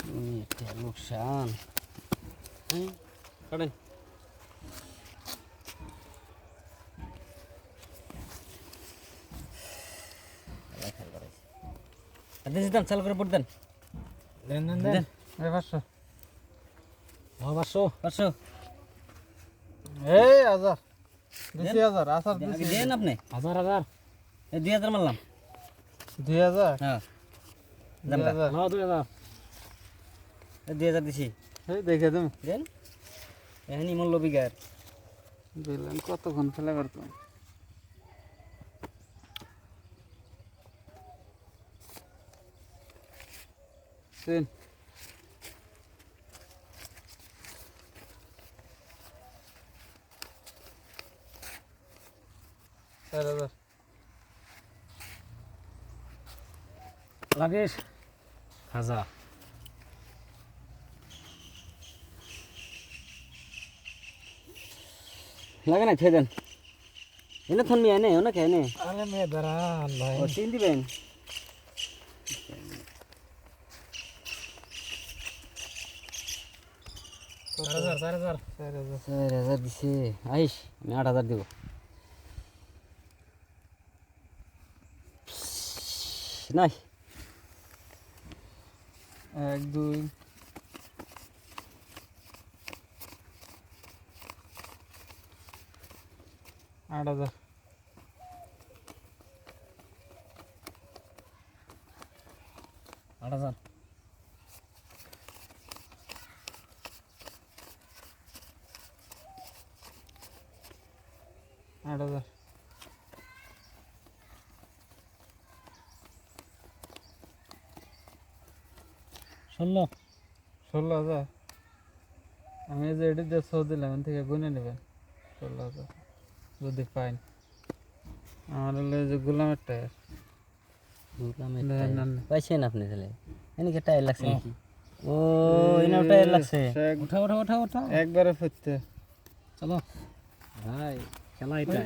এটা লোকসান কাটেন দেন চালু করে পড় দেন দেন দেন দেন এই 500 500 এই 1000 দিছি 1000 আসার দিছি দেন আপনি 1000 এই 2000 মারলাম 2000 হ্যাঁ 2000 নাও 2000 এই 2000 দিছি এই দেখে তুমি দেন এখানে মূল্য বিঘার দিলেন কতক্ষণ খেলা করতাম তিন লাগেশ খাজা লাগে না খেয়ে দেন এনে থন মিয়া এনে ওনা খেয়ে নে আরে মে দাঁড়ান ভাই ও তিন দিবেন 4000 দিছে আইস আমি 8000 দিব নাই 1 2 8000 8000 8000 16000 আমি যে এটি দিয়ে 100 দিলাম এখান থেকে গুনে নেবেন 16000 যদি পাইন আমার হলো যে গোলামের টায়ার পাইছেন আপনি তাহলে এদিকে টায়ার লাগছে নাকি ও এনাও টায়ার লাগছে উঠা উঠা উঠা উঠা একবারে ফুটতে চলো ভাই খেলা এটা